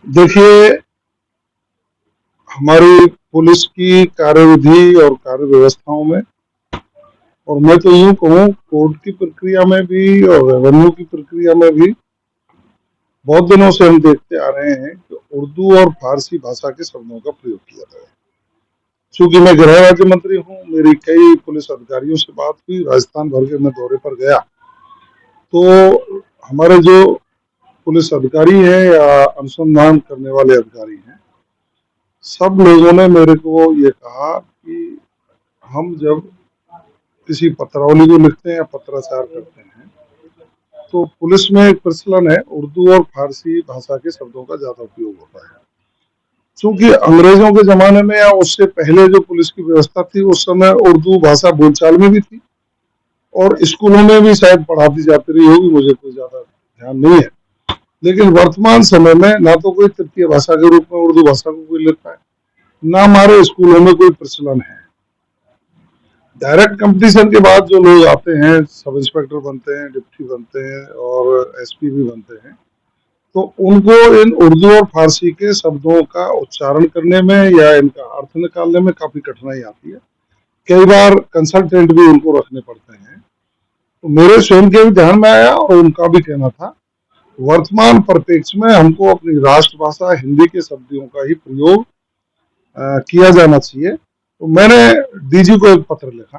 देखिए, हमारी पुलिस की कार्यविधि और कार्य व्यवस्थाओं में, और मैं तो यूं कहूँ कोर्ट की प्रक्रिया में भी और रेवेन्यू की प्रक्रिया में भी बहुत दिनों से हम देखते आ रहे हैं कि उर्दू और फारसी भाषा के शब्दों का प्रयोग किया गया है। चूंकि मैं गृह राज्य मंत्री हूँ, मेरी कई पुलिस अधिकारियों से बात हुई, राजस्थान भर के मैं दौरे पर गया, तो हमारे जो पुलिस अधिकारी हैं या अनुसंधान करने वाले अधिकारी हैं, सब लोगों ने मेरे को ये कहा कि हम जब किसी पत्रावली को लिखते हैं या पत्राचार करते हैं, तो पुलिस में एक प्रचलन है, उर्दू और फारसी भाषा के शब्दों का ज्यादा उपयोग होता है। चूंकि अंग्रेजों के जमाने में या उससे पहले जो पुलिस की व्यवस्था थी, उस समय उर्दू भाषा बोलचाल में भी थी और स्कूलों में भी शायद पढ़ाती जाती रही होगी, मुझे कोई ज्यादा ध्यान नहीं है। लेकिन वर्तमान समय में ना तो कोई तृतीय भाषा के रूप में उर्दू भाषा को कोई लेता है, ना हमारे स्कूलों में कोई प्रचलन है। डायरेक्ट कंपटीशन के बाद जो लोग आते हैं, सब इंस्पेक्टर बनते हैं, डिप्टी बनते हैं और एसपी भी बनते हैं, तो उनको इन उर्दू और फारसी के शब्दों का उच्चारण करने में या इनका अर्थ निकालने में काफी कठिनाई आती है। कई बार कंसल्टेंट भी उनको रखने पड़ते हैं। तो मेरे स्वयं के भी ध्यान में आया और उनका भी कहना था, वर्तमान परिप्रेक्ष्य में हमको अपनी राष्ट्रभाषा हिंदी के शब्दों का ही प्रयोग किया जाना चाहिए। तो मैंने डीजी को एक पत्र लिखा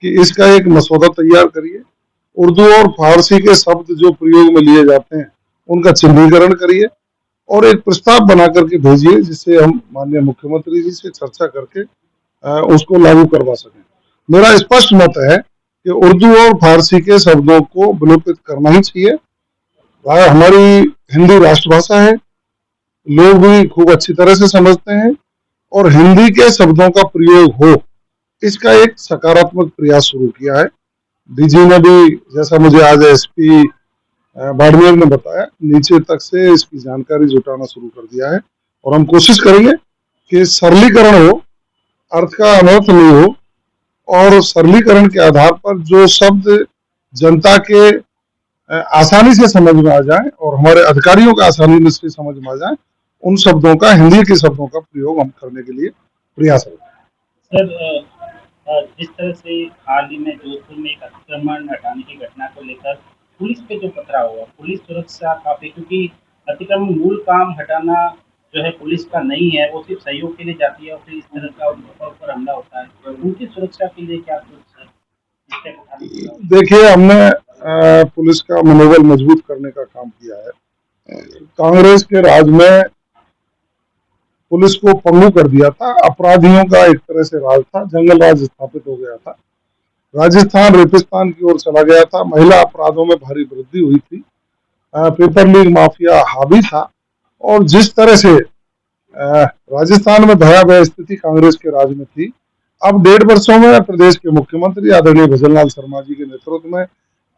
कि इसका एक मसौदा तैयार करिए, उर्दू और फारसी के शब्द जो प्रयोग में लिए जाते हैं उनका चिन्हीकरण करिए और एक प्रस्ताव बना करके भेजिए, जिससे हम माननीय मुख्यमंत्री जी से चर्चा करके उसको लागू करवा सकें। मेरा स्पष्ट मत है कि उर्दू और फारसी के शब्दों को विलोपित करना ही चाहिए। हमारी हिंदी राष्ट्रभाषा है, लोग भी खूब अच्छी तरह से समझते हैं और हिंदी के शब्दों का प्रयोग हो, इसका एक सकारात्मक प्रयास शुरू किया है। डीजी ने भी, जैसा मुझे आज एसपी बाड़मेर ने बताया, नीचे तक से इसकी जानकारी जुटाना शुरू कर दिया है और हम कोशिश करेंगे कि सरलीकरण हो, अर्थ का अनर्थ नहीं हो, और सरलीकरण के आधार पर जो शब्द जनता के आसानी से समझ में आ जाए और हमारे अधिकारियों का आसानी से समझ में आ जाए, उन शब्दों का, हिंदी के शब्दों का प्रयोग हम करने के लिए प्रयास करें। सर, जिस तरह से हाल ही में जोधपुर में एक अतिक्रमण हटाने की घटना को लेकर पुलिस पे जो पथराव हुआ, पुलिस सुरक्षा काफी, क्योंकि अतिक्रमण मूल काम हटाना जो है पुलिस का नहीं है, वो सिर्फ सहयोग के लिए जाती है और फिर इस तरह का उनके ऊपर हमला होता है। उनकी सुरक्षा के लिए क्या कुछ देखिए, हमने पुलिस का मनोबल मजबूत करने का काम किया है। कांग्रेस के राज में पुलिस को पंगु कर दिया था, अपराधियों का एक तरह से राज था, जंगल राज स्थापित हो गया था, राजस्थान रेगिस्तान की ओर चला गया था, महिला अपराधों में भारी वृद्धि हुई थी, पेपर लीग माफिया हावी था, और जिस तरह से राजस्थान में भयावह स्थिति कांग्रेस के राज में थी, अब 1.5 वर्षों में प्रदेश के मुख्यमंत्री आदरणीय भजनलाल शर्मा जी के नेतृत्व में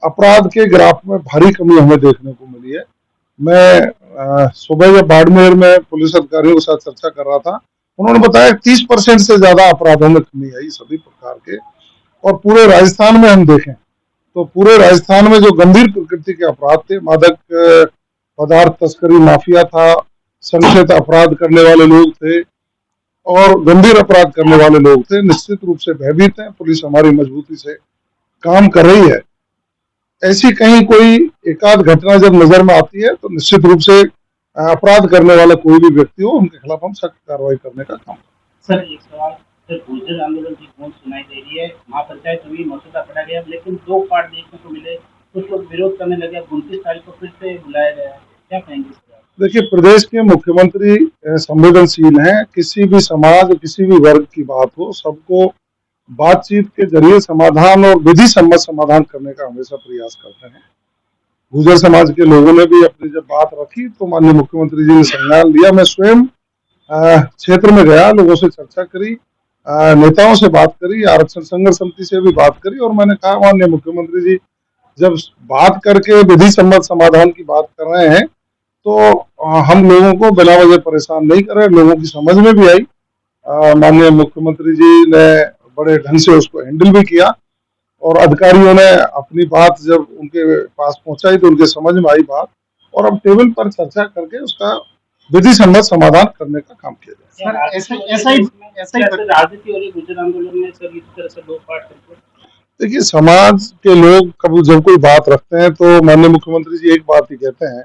अपराध के ग्राफ में भारी कमी हमें देखने को मिली है। मैं सुबह जब बाड़मेर में पुलिस अधिकारियों के साथ चर्चा कर रहा था, उन्होंने बताया 30% से ज्यादा अपराधों में कमी आई सभी प्रकार के। और पूरे राजस्थान में हम देखें तो पूरे राजस्थान में जो गंभीर प्रकृति के अपराध थे, मादक पदार्थ तस्करी माफिया था, संगठित अपराध करने वाले लोग थे और गंभीर अपराध करने वाले लोग थे, निश्चित रूप से भयभीत हैं। पुलिस हमारी मजबूती से काम कर रही है। ऐसी कहीं कोई एकाध घटना जब नजर में आती है तो निश्चित रूप से अपराध करने वाला कोई भी व्यक्ति हो, उनके खिलाफ हम सख्त कार्रवाई करने का काम। सर, एक सवाल, सर, गुर्जर आंदोलन की गूंज सुनाई दे रही है, महापंचायत हुई, मसौदा पढ़ा गया, लेकिन 2 पार्ट देखने को मिले, कुछ लोग विरोध करने लगे, 29 तारीख को फिर से बुलाया गया है, क्या कहेंगे इस पर? देखिए, प्रदेश के मुख्यमंत्री संवेदनशील हैं, किसी भी समाज, किसी भी वर्ग की बात हो, सबको बातचीत के जरिए समाधान और विधि सम्मत समाधान करने का हमेशा प्रयास करते हैं। गुर्जर समाज के लोगों ने भी अपनी जब बात रखी तो माननीय मुख्यमंत्री जी ने संज्ञान लिया। मैं स्वयं क्षेत्र में गया, लोगों से चर्चा करी, नेताओं से बात करी, आरक्षण संघर्ष समिति से भी बात करी और मैंने कहा, माननीय मुख्यमंत्री जी जब बात करके विधि सम्मत समाधान की बात कर रहे हैं तो हम लोगों को बिना वजह परेशान नहीं कर रहे। लोगों की समझ में भी आई, माननीय मुख्यमंत्री जी ने बड़े ढंग से उसको हैंडल भी किया और अधिकारियों ने अपनी बात जब उनके पास पहुंचाई तो उनके समझ में आई बात, और अब टेबल पर चर्चा करके उसका विधि सम्मत समाधान करने का काम किया जाए। क्या सर, राजनीति ऐसा हो रही ही है ऐसा ही इसमें? क्या राजनीति हो रही है गुर्जर आंदोलन में सर, इस तरह से लूटपाट करके? देखिए, समाज के लोग कभी जब कोई बात रखते हैं तो माननीय मुख्यमंत्री जी एक बात ही कहते हैं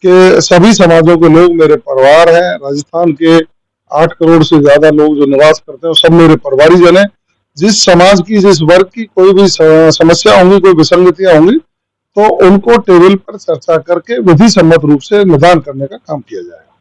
कि सभी समाजों के लोग मेरे परिवार हैं। राजस्थान के 8 करोड़ से ज्यादा लोग जो निवास करते हैं वो सब मेरे परिवारीजन हैं। जिस समाज की, जिस वर्ग की कोई भी समस्या होंगी, कोई विसंगतियां होंगी, तो उनको टेबल पर चर्चा करके विधि सम्मत रूप से निदान करने का काम किया जाएगा।